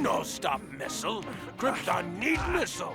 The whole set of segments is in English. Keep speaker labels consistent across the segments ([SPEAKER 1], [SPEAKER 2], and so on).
[SPEAKER 1] no-stop missile. Krypton need missile.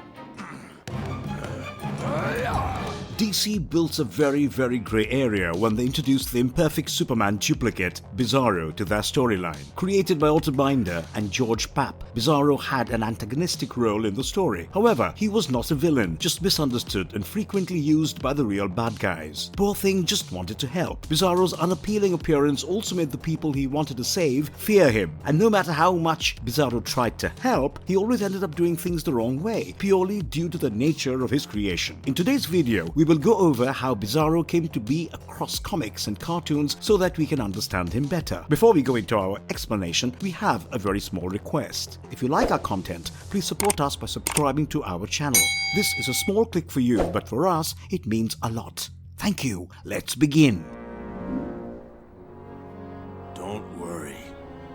[SPEAKER 2] DC built a very grey area when they introduced the Imperfect Superman duplicate, Bizarro, to their storyline. Created by Otto Binder and George Papp, Bizarro had an antagonistic role in the story. However, he was not a villain, just misunderstood and frequently used by the real bad guys. Poor thing just wanted to help. Bizarro's unappealing appearance also made the people he wanted to save fear him, and no matter how much Bizarro tried to help, he always ended up doing things the wrong way, purely due to the nature of his creation. In today's video, we will go over how Bizarro came to be across comics and cartoons so that we can understand him better. Before we go into our explanation, we have a very small request. If you like our content, please support us by subscribing to our channel. This is a small click for you, but for us, it means a lot. Thank you. Let's begin.
[SPEAKER 1] Don't worry.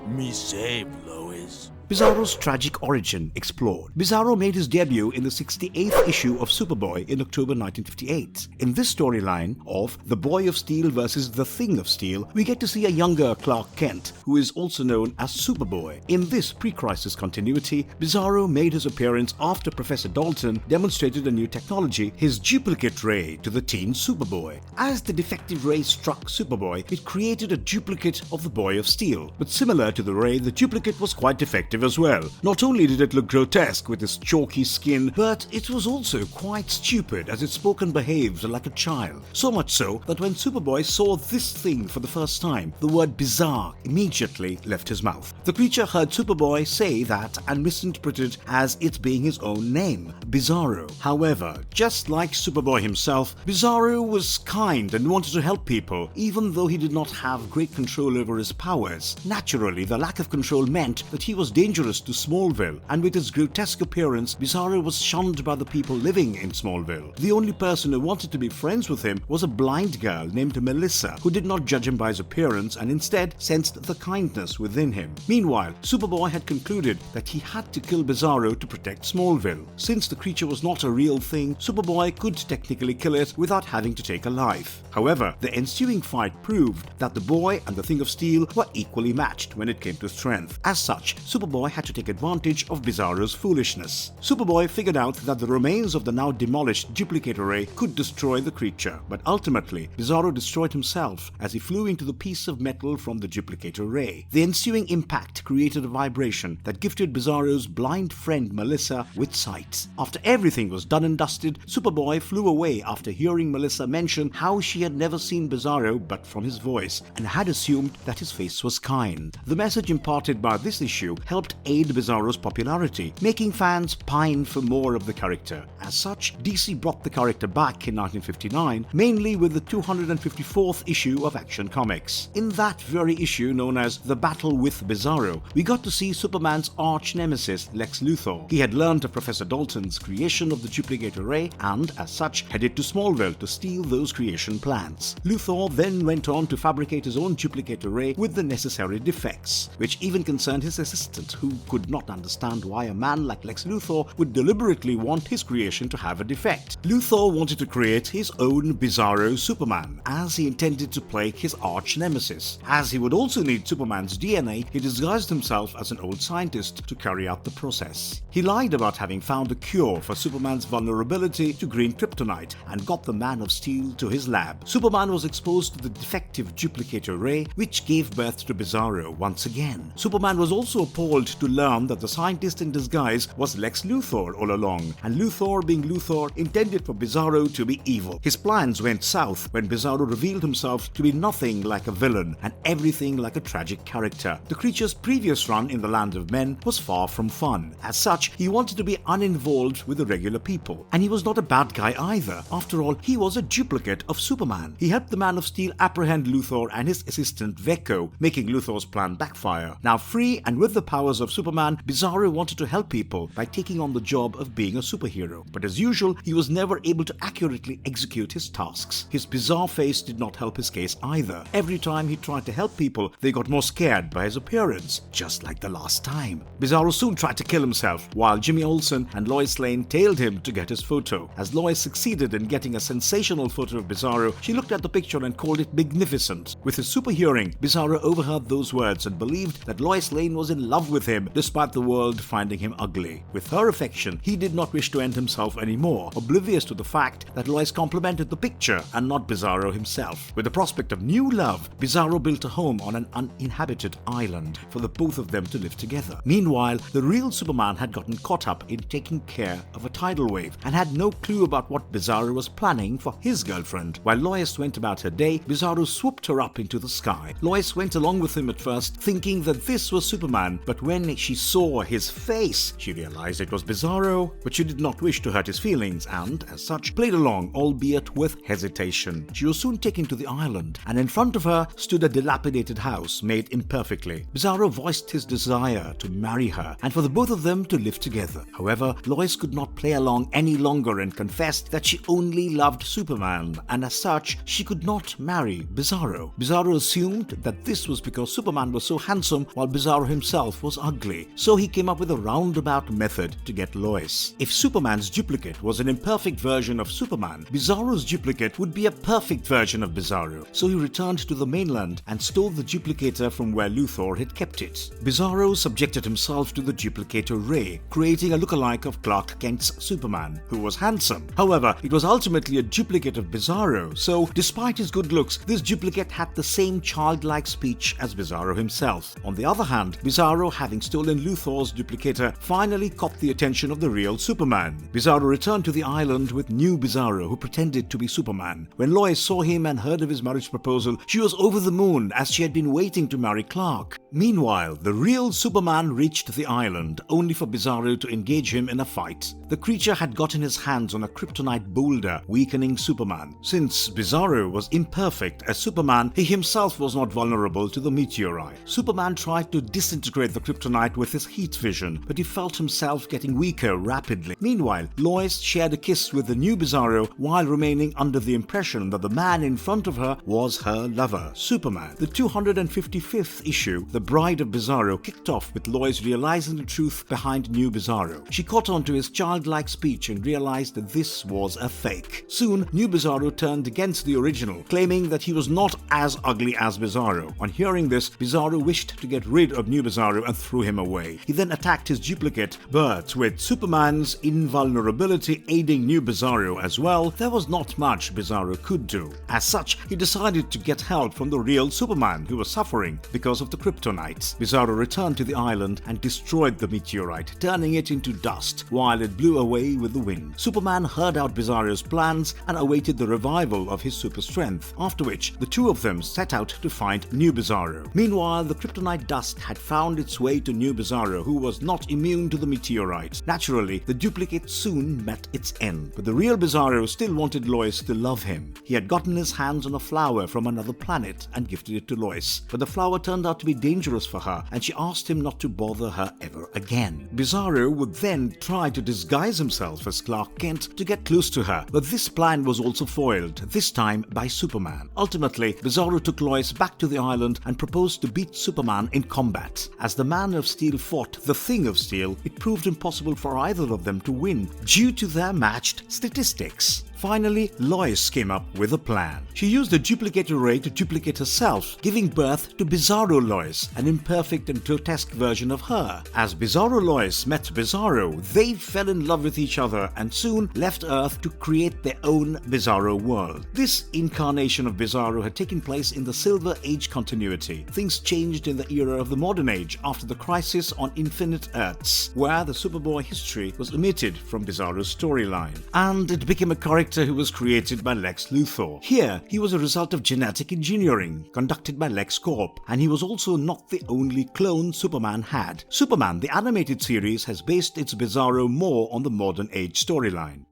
[SPEAKER 1] Me save, Lois.
[SPEAKER 2] Bizarro's tragic origin explored. Bizarro made his debut in the 68th issue of Superboy in October 1958. In this storyline of The Boy of Steel versus The Thing of Steel, we get to see a younger Clark Kent, who is also known as Superboy. In this pre-crisis continuity, Bizarro made his appearance after Professor Dalton demonstrated a new technology, his duplicate ray, to the teen Superboy. As the defective ray struck Superboy, it created a duplicate of the Boy of Steel. But similar to the ray, the duplicate was quite defective as well. Not only did it look grotesque with its chalky skin, but it was also quite stupid as it spoke and behaved like a child. So much so that when Superboy saw this thing for the first time, the word bizarre immediately left his mouth. The creature heard Superboy say that and misinterpreted as it being his own name, Bizarro. However, just like Superboy himself, Bizarro was kind and wanted to help people, even though he did not have great control over his powers. Naturally, the lack of control meant that he was dangerous to Smallville, and with his grotesque appearance, Bizarro was shunned by the people living in Smallville. The only person who wanted to be friends with him was a blind girl named Melissa, who did not judge him by his appearance and instead sensed the kindness within him. Meanwhile, Superboy had concluded that he had to kill Bizarro to protect Smallville. Since the creature was not a real thing, Superboy could technically kill it without having to take a life. However, the ensuing fight proved that the boy and the Thing of Steel were equally matched when it came to strength. As such, Superboy had to take advantage of Bizarro's foolishness. Superboy figured out that the remains of the now demolished duplicator ray could destroy the creature, but ultimately, Bizarro destroyed himself as he flew into the piece of metal from the duplicator ray. The ensuing impact created a vibration that gifted Bizarro's blind friend Melissa with sight. After everything was done and dusted, Superboy flew away after hearing Melissa mention how she had never seen Bizarro but from his voice, and had assumed that his face was kind. The message imparted by this issue helped aid Bizarro's popularity, making fans pine for more of the character. As such, DC brought the character back in 1959, mainly with the 254th issue of Action Comics. In that very issue, known as The Battle with Bizarro, we got to see Superman's arch-nemesis Lex Luthor. He had learned of Professor Dalton's creation of the duplicator ray and, as such, headed to Smallville to steal those creation plans. Luthor then went on to fabricate his own duplicator ray with the necessary defects, which even concerned his assistant, who could not understand why a man like Lex Luthor would deliberately want his creation to have a defect. Luthor wanted to create his own Bizarro Superman, as he intended to plague his arch-nemesis. As he would also need Superman's DNA, he disguised himself as an old scientist to carry out the process. He lied about having found a cure for Superman's vulnerability to green kryptonite and got the Man of Steel to his lab. Superman was exposed to the defective duplicator ray, which gave birth to Bizarro once again. Superman was also appalled to learn that the scientist in disguise was Lex Luthor all along, and Luthor, being Luthor, intended for Bizarro to be evil. His plans went south when Bizarro revealed himself to be nothing like a villain and everything like a tragic character. The creature's previous run in the land of men was far from fun. As such, he wanted to be uninvolved with the regular people. And he was not a bad guy either. After all, he was a duplicate of Superman. He helped the Man of Steel apprehend Luthor and his assistant Vecco, making Luthor's plan backfire. Now free and with the powers of Superman, Bizarro wanted to help people by taking on the job of being a superhero. But as usual, he was never able to accurately execute his tasks. His bizarre face did not help his case either. Every time he tried to help people, they got more scared by his appearance, just like the last time. Bizarro soon tried to kill himself, while Jimmy Olsen and Lois Lane tailed him to get his photo. As Lois succeeded in getting a sensational photo of Bizarro, she looked at the picture and called it magnificent. With his super hearing, Bizarro overheard those words and believed that Lois Lane was in love with him despite the world finding him ugly. With her affection, he did not wish to end himself anymore, oblivious to the fact that Lois complimented the picture and not Bizarro himself. With the prospect of new love, Bizarro built a home on an uninhabited island for the both of them to live together. Meanwhile, the real Superman had gotten caught up in taking care of a tidal wave and had no clue about what Bizarro was planning for his girlfriend. While Lois went about her day, Bizarro swooped her up into the sky. Lois went along with him at first, thinking that this was Superman, but when she saw his face, she realized it was Bizarro, but she did not wish to hurt his feelings and, as such, played along, albeit with hesitation. She was soon taken to the island, and in front of her stood a dilapidated house made imperfectly. Bizarro voiced his desire to marry her and for the both of them to live together. However, Lois could not play along any longer and confessed that she only loved Superman, and as such, she could not marry Bizarro. Bizarro assumed that this was because Superman was so handsome while Bizarro himself was ugly, so he came up with a roundabout method to get Lois. If Superman's duplicate was an imperfect version of Superman, Bizarro's duplicate would be a perfect version of Bizarro, so he returned to the mainland and stole the duplicator from where Luthor had kept it. Bizarro subjected himself to the duplicator ray, creating a lookalike of Clark Kent's Superman, who was handsome. However, it was ultimately a duplicate of Bizarro, so despite his good looks, this duplicate had the same childlike speech as Bizarro himself. On the other hand, Bizarro, having stolen Luthor's duplicator, finally caught the attention of the real Superman. Bizarro returned to the island with new Bizarro, who pretended to be Superman. When Lois saw him and heard of his marriage proposal, she was over the moon as she had been waiting to marry Clark. Meanwhile, the real Superman reached the island, only for Bizarro to engage him in a fight. The creature had gotten his hands on a kryptonite boulder, weakening Superman. Since Bizarro was imperfect as Superman, he himself was not vulnerable to the meteorite. Superman tried to disintegrate the kryptonite with his heat vision, but he felt himself getting weaker rapidly. Meanwhile, Lois shared a kiss with the new Bizarro while remaining under the impression that the man in front of her was her lover, Superman. The 255th issue, The Bride of Bizarro, kicked off with Lois realizing the truth behind new Bizarro. She caught on to his childlike speech and realized that this was a fake. Soon, new Bizarro turned against the original, claiming that he was not as ugly as Bizarro. On hearing this, Bizarro wished to get rid of new Bizarro and threw him away. He then attacked his duplicate, but with Superman's invulnerability aiding new Bizarro as well, there was not much Bizarro could do. As such, he decided to get help from the real Superman, who was suffering because of the kryptonite. Bizarro returned to the island and destroyed the meteorite, turning it into dust while it blew away with the wind. Superman heard out Bizarro's plans and awaited the revival of his super strength, after which the two of them set out to find new Bizarro. Meanwhile, the kryptonite dust had found its way to new Bizarro, who was not immune to the meteorite. Naturally, the duplicate soon met its end, but the real Bizarro still wanted Lois to love him. He had gotten his hands on a flower from another planet and gifted it to Lois, but the flower turned out to be dangerous for her and she asked him not to bother her ever again. Bizarro would then try to disguise himself as Clark Kent to get close to her, but this plan was also foiled, this time by Superman. Ultimately, Bizarro took Lois back to the island and proposed to beat Superman in combat. As the Man of Steel fought the Thing of Steel, it proved impossible for either of them to win due to their matched statistics. Finally, Lois came up with a plan. She used the duplicator ray to duplicate herself, giving birth to Bizarro Lois, an imperfect and grotesque version of her. As Bizarro Lois met Bizarro, they fell in love with each other and soon left Earth to create their own Bizarro world. This incarnation of Bizarro had taken place in the Silver Age continuity. Things changed in the era of the Modern Age after the crisis on Infinite Earths, where the Superboy history was omitted from Bizarro's storyline, and it became a character who was created by Lex Luthor. Here, he was a result of genetic engineering conducted by LexCorp, and he was also not the only clone Superman had. Superman, the animated series, has based its Bizarro more on the Modern Age storyline.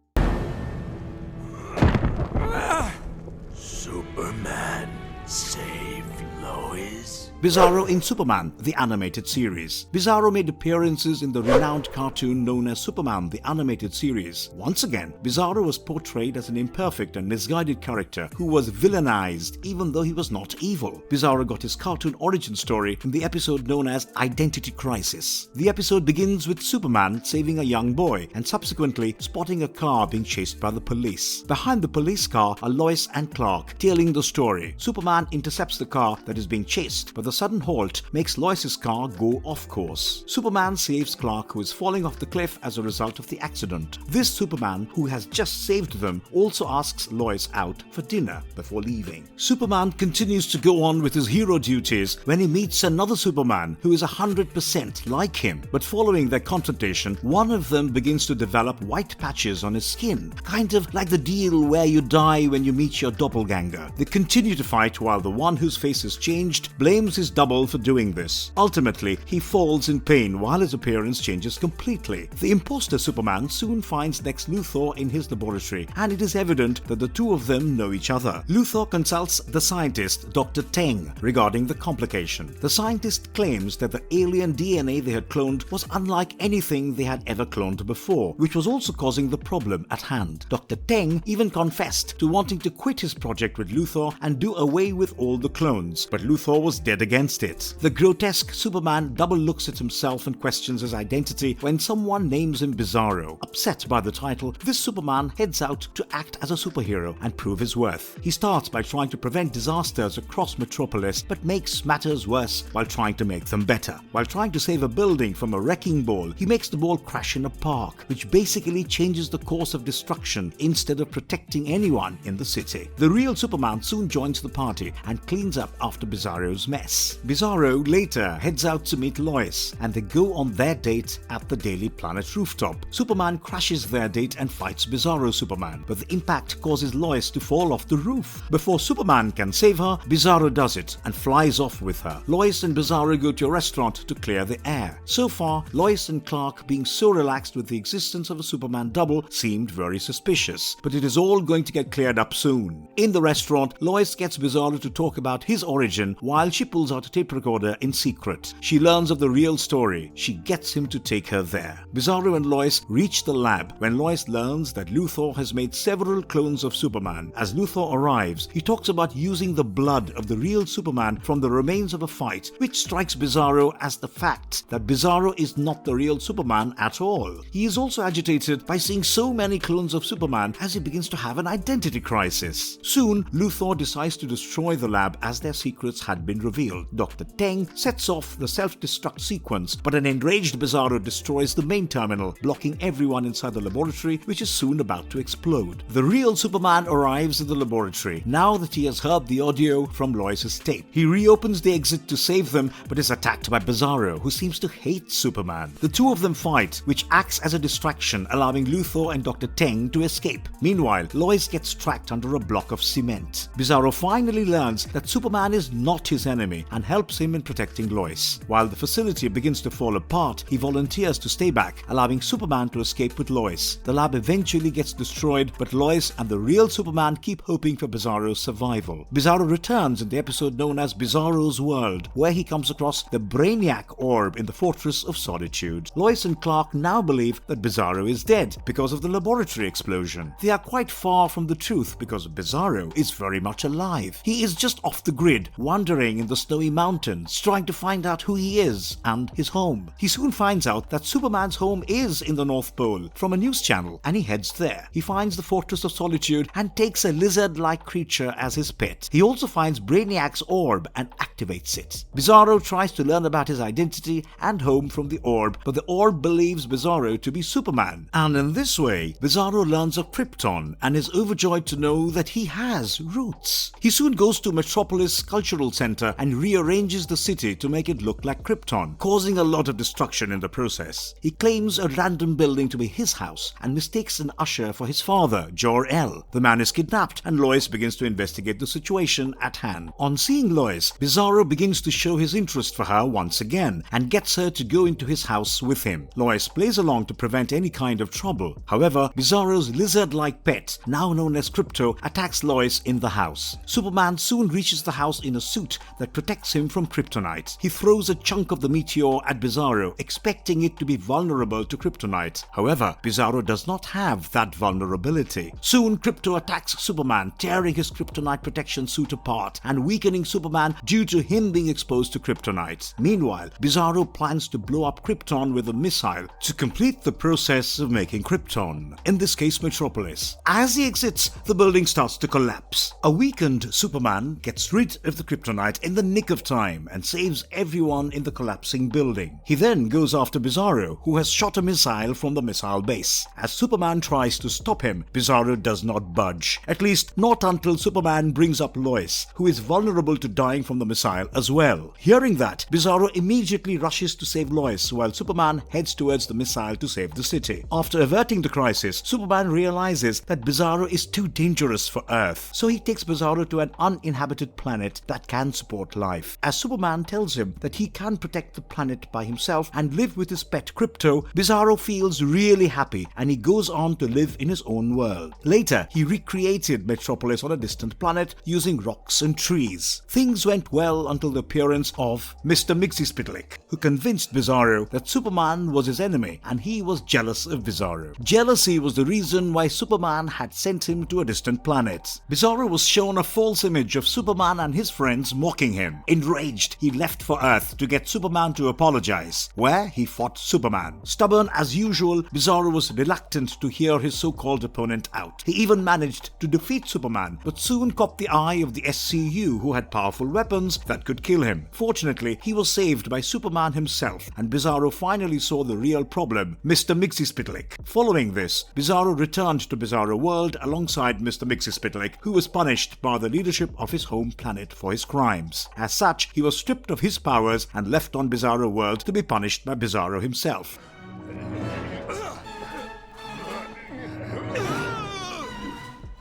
[SPEAKER 1] Superman, save Lois.
[SPEAKER 2] Bizarro in Superman, the animated series. Bizarro made appearances in the renowned cartoon known as Superman, the animated series. Once again, Bizarro was portrayed as an imperfect and misguided character who was villainized even though he was not evil. Bizarro got his cartoon origin story in the episode known as Identity Crisis. The episode begins with Superman saving a young boy and subsequently spotting a car being chased by the police. Behind the police car are Lois and Clark, tailing the story. Superman intercepts the car that is being chased, but the the sudden halt makes Lois's car go off course. Superman saves Clark, who is falling off the cliff as a result of the accident. This Superman, who has just saved them, also asks Lois out for dinner before leaving. Superman continues to go on with his hero duties when he meets another Superman who is 100% like him. But following their confrontation, one of them begins to develop white patches on his skin, kind of like the deal where you die when you meet your doppelganger. They continue to fight while the one whose face is changed blames his double for doing this. Ultimately, he falls in pain while his appearance changes completely. The imposter Superman soon finds Lex Luthor in his laboratory, and it is evident that the two of them know each other. Luthor consults the scientist Dr. Teng regarding the complication. The scientist claims that the alien DNA they had cloned was unlike anything they had ever cloned before, which was also causing the problem at hand. Dr. Teng even confessed to wanting to quit his project with Luthor and do away with all the clones, but Luthor was dead against it. The grotesque Superman double looks at himself and questions his identity when someone names him Bizarro. Upset by the title, this Superman heads out to act as a superhero and prove his worth. He starts by trying to prevent disasters across Metropolis, but makes matters worse while trying to make them better. While trying to save a building from a wrecking ball, he makes the ball crash in a park, which basically changes the course of destruction instead of protecting anyone in the city. The real Superman soon joins the party and cleans up after Bizarro's mess. Bizarro later heads out to meet Lois, and they go on their date at the Daily Planet rooftop. Superman crashes their date and fights Bizarro Superman, but the impact causes Lois to fall off the roof. Before Superman can save her, Bizarro does it and flies off with her. Lois and Bizarro go to a restaurant to clear the air. So far, Lois and Clark being so relaxed with the existence of a Superman double seemed very suspicious, but it is all going to get cleared up soon. In the restaurant, Lois gets Bizarro to talk about his origin while she pulls out a tape recorder in secret. She learns of the real story. She gets him to take her there. Bizarro and Lois reach the lab when Lois learns that Luthor has made several clones of Superman. As Luthor arrives, he talks about using the blood of the real Superman from the remains of a fight, which strikes Bizarro as the fact that Bizarro is not the real Superman at all. He is also agitated by seeing so many clones of Superman as he begins to have an identity crisis. Soon, Luthor decides to destroy the lab as their secrets had been revealed. Dr. Teng sets off the self-destruct sequence, but an enraged Bizarro destroys the main terminal, blocking everyone inside the laboratory, which is soon about to explode. The real Superman arrives at the laboratory, now that he has heard the audio from Lois's tape. He reopens the exit to save them, but is attacked by Bizarro, who seems to hate Superman. The two of them fight, which acts as a distraction, allowing Luthor and Dr. Teng to escape. Meanwhile, Lois gets trapped under a block of cement. Bizarro finally learns that Superman is not his enemy and helps him in protecting Lois. While the facility begins to fall apart, he volunteers to stay back, allowing Superman to escape with Lois. The lab eventually gets destroyed, but Lois and the real Superman keep hoping for Bizarro's survival. Bizarro returns in the episode known as Bizarro's World, where he comes across the Brainiac orb in the Fortress of Solitude. Lois and Clark now believe that Bizarro is dead because of the laboratory explosion. They are quite far from the truth because Bizarro is very much alive. He is just off the grid, wandering in the snowy mountains, trying to find out who he is and his home. He soon finds out that Superman's home is in the North Pole from a news channel, and he heads there. He finds the Fortress of Solitude and takes a lizard-like creature as his pet. He also finds Brainiac's orb and activates it. Bizarro tries to learn about his identity and home from the orb, but the orb believes Bizarro to be Superman. And in this way, Bizarro learns of Krypton and is overjoyed to know that he has roots. He soon goes to Metropolis Cultural Center and rearranges the city to make it look like Krypton, causing a lot of destruction in the process. He claims a random building to be his house and mistakes an usher for his father, Jor-El. The man is kidnapped and Lois begins to investigate the situation at hand. On seeing Lois, Bizarro begins to show his interest for her once again and gets her to go into his house with him. Lois plays along to prevent any kind of trouble. However, Bizarro's lizard-like pet, now known as Krypto, attacks Lois in the house. Superman soon reaches the house in a suit that protects him from kryptonite. He throws a chunk of the meteor at Bizarro, expecting it to be vulnerable to kryptonite. However, Bizarro does not have that vulnerability. Soon, Krypto attacks Superman, tearing his kryptonite protection suit apart and weakening Superman due to him being exposed to kryptonite. Meanwhile, Bizarro plans to blow up Krypton with a missile to complete the process of making Krypton, in this case Metropolis. As he exits, the building starts to collapse. A weakened Superman gets rid of the kryptonite in the nick of time and saves everyone in the collapsing building. He then goes after Bizarro, who has shot a missile from the missile base. As Superman tries to stop him, Bizarro does not budge. At least not until Superman brings up Lois, who is vulnerable to dying from the missile as well. Hearing that, Bizarro immediately rushes to save Lois while Superman heads towards the missile to save the city. After averting the crisis, Superman realizes that Bizarro is too dangerous for Earth, so he takes Bizarro to an uninhabited planet that can support life. As Superman tells him that he can protect the planet by himself and live with his pet Crypto, Bizarro feels really happy and he goes on to live in his own world. Later, he recreated Metropolis on a distant planet using rocks and trees. Things went well until the appearance of Mr. Mxyzptlk, who convinced Bizarro that Superman was his enemy and he was jealous of Bizarro. Jealousy was the reason why Superman had sent him to a distant planet. Bizarro was shown a false image of Superman and his friends mocking him. Enraged, he left for Earth to get Superman to apologize, where he fought Superman. Stubborn as usual, Bizarro was reluctant to hear his so-called opponent out. He even managed to defeat Superman, but soon caught the eye of the SCU, who had powerful weapons that could kill him. Fortunately, he was saved by Superman himself, and Bizarro finally saw the real problem, Mr. Mxyzptlk. Following this, Bizarro returned to Bizarro World alongside Mr. Mxyzptlk, who was punished by the leadership of his home planet for his crimes. As such, he was stripped of his powers and left on Bizarro World to be punished by Bizarro himself.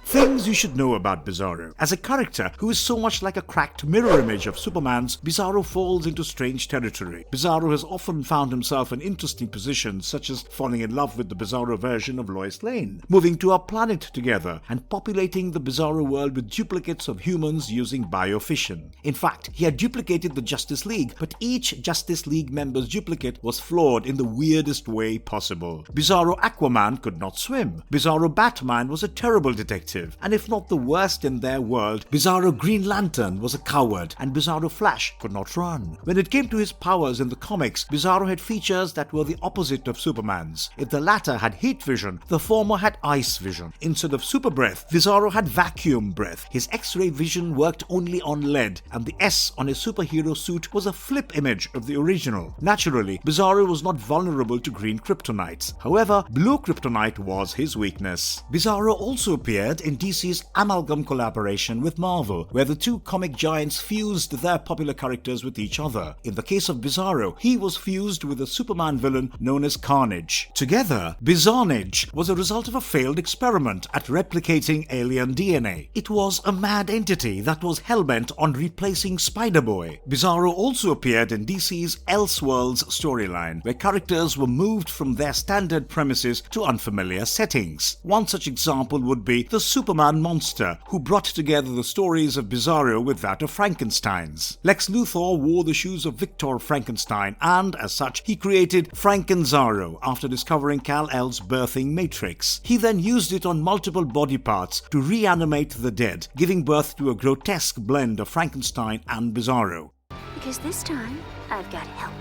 [SPEAKER 2] Things you should know about Bizarro. As a character who is so much like a cracked mirror image of Superman's, Bizarro falls into strange territory. Bizarro has often found himself in interesting positions, such as falling in love with the Bizarro version of Lois Lane, moving to a planet together, and populating the Bizarro world with duplicates of humans using biofission. In fact, he had duplicated the Justice League, but each Justice League member's duplicate was flawed in the weirdest way possible. Bizarro Aquaman could not swim. Bizarro Batman was a terrible detective, and if not the worst in their world, Bizarro Green Lantern was a coward, and Bizarro Flash could not run. When it came to his powers in the comics, Bizarro had features that were the opposite of Superman's. If the latter had heat vision, the former had ice vision. Instead of super breath, Bizarro had vacuum breath. His X-ray vision worked only on lead, and the S on his superhero suit was a flip image of the original. Naturally, Bizarro was not vulnerable to green kryptonite. However, blue kryptonite was his weakness. Bizarro also appeared in DC's Amalgam collaboration with Marvel, where the two comic giants fused their popular characters with each other. In the case of Bizarro, he was fused with a Superman villain known as Carnage. Together, Bizarnage was a result of a failed experiment at replicating alien DNA. It was a mad entity that was hellbent on replacing Spider-Boy. Bizarro also appeared in DC's Elseworlds storyline, where characters were moved from their standard premises to unfamiliar settings. One such example would be the Superman monster, who brought together the stories of Bizarro with that of Frankenstein's. Lex Luthor wore the shoes of Victor Frankenstein, and as such, he created Frankenzaro after discovering Kal-El's birthing matrix. He then used it on multiple body parts to reanimate the dead, giving birth to a grotesque blend of Frankenstein and Bizarro.
[SPEAKER 3] Because this time, I've got help.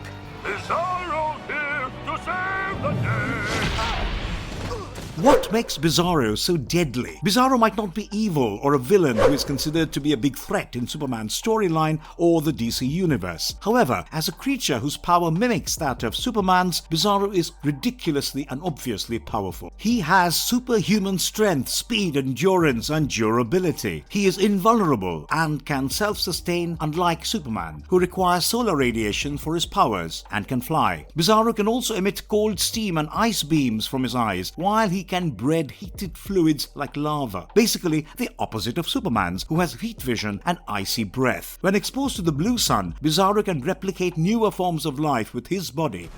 [SPEAKER 1] Bizarro here to save the day!
[SPEAKER 2] What makes Bizarro so deadly? Bizarro might not be evil or a villain who is considered to be a big threat in Superman's storyline or the DC universe. However, as a creature whose power mimics that of Superman's, Bizarro is ridiculously and obviously powerful. He has superhuman strength, speed, endurance, and durability. He is invulnerable and can self-sustain, unlike Superman, who requires solar radiation for his powers and can fly. Bizarro can also emit cold steam and ice beams from his eyes, while he can breed heated fluids like lava. Basically, the opposite of Superman's, who has heat vision and icy breath. When exposed to the blue sun, Bizarro can replicate newer forms of life with his body.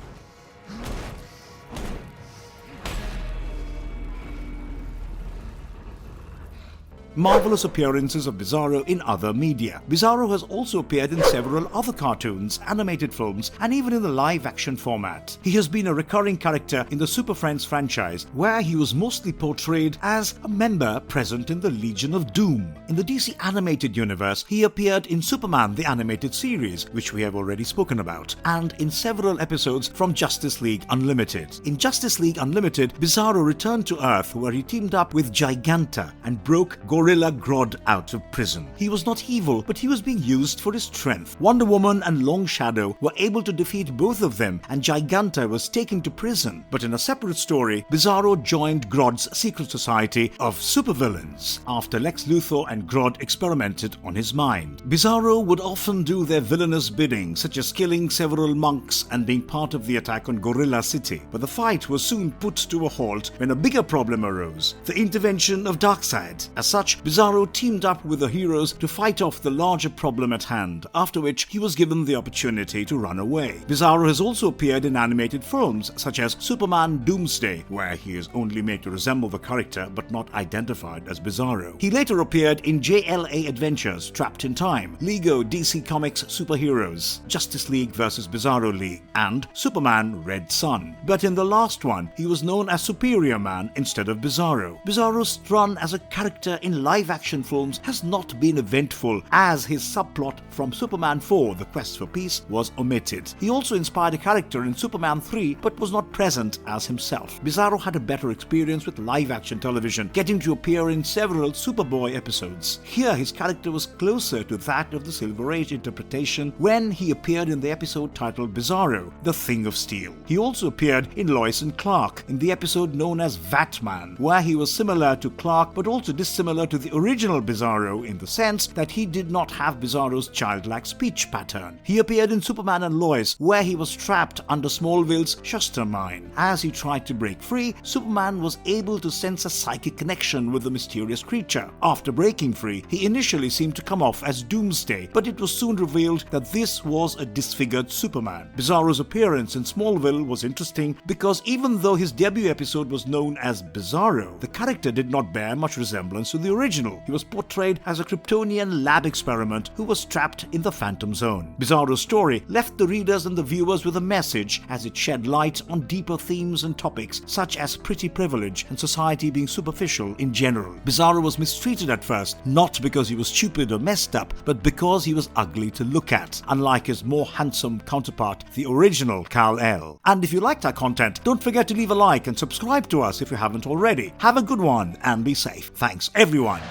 [SPEAKER 2] Marvelous appearances of Bizarro in other media. Bizarro has also appeared in several other cartoons, animated films, and even in the live-action format. He has been a recurring character in the Super Friends franchise, where he was mostly portrayed as a member present in the Legion of Doom. In the DC animated universe, he appeared in Superman the Animated Series, which we have already spoken about, and in several episodes from Justice League Unlimited. In Justice League Unlimited, Bizarro returned to Earth, where he teamed up with Giganta and broke gorilla Grodd out of prison. He was not evil, but he was being used for his strength. Wonder Woman and Long Shadow were able to defeat both of them, and Giganta was taken to prison. But in a separate story, Bizarro joined Grodd's secret society of supervillains after Lex Luthor and Grodd experimented on his mind. Bizarro would often do their villainous bidding, such as killing several monks and being part of the attack on Gorilla City. But the fight was soon put to a halt when a bigger problem arose: the intervention of Darkseid. As such, Bizarro teamed up with the heroes to fight off the larger problem at hand, after which he was given the opportunity to run away. Bizarro has also appeared in animated films such as Superman Doomsday, where he is only made to resemble the character but not identified as Bizarro. He later appeared in JLA Adventures Trapped in Time, Lego DC Comics Superheroes, Justice League vs. Bizarro League, and Superman Red Sun. But in the last one, he was known as Superior Man instead of Bizarro. Bizarro's run as a character in live-action films has not been eventful, as his subplot from Superman 4, The Quest for Peace, was omitted. He also inspired a character in Superman 3, but was not present as himself. Bizarro had a better experience with live-action television, getting to appear in several Superboy episodes. Here, his character was closer to that of the Silver Age interpretation when he appeared in the episode titled Bizarro, The Thing of Steel. He also appeared in Lois and Clark in the episode known as Vatman, where he was similar to Clark but also dissimilar to the original Bizarro in the sense that he did not have Bizarro's childlike speech pattern. He appeared in Superman and Lois, where he was trapped under Smallville's Shuster mine. As he tried to break free, Superman was able to sense a psychic connection with the mysterious creature. After breaking free, he initially seemed to come off as Doomsday, but it was soon revealed that this was a disfigured Superman. Bizarro's appearance in Smallville was interesting because even though his debut episode was known as Bizarro, the character did not bear much resemblance to the original. He was portrayed as a Kryptonian lab experiment who was trapped in the Phantom Zone. Bizarro's story left the readers and the viewers with a message, as it shed light on deeper themes and topics such as pretty privilege and society being superficial in general. Bizarro was mistreated at first, not because he was stupid or messed up, but because he was ugly to look at, unlike his more handsome counterpart, the original Kal-El. And if you liked our content, don't forget to leave a like and subscribe to us if you haven't already. Have a good one and be safe. Thanks everyone.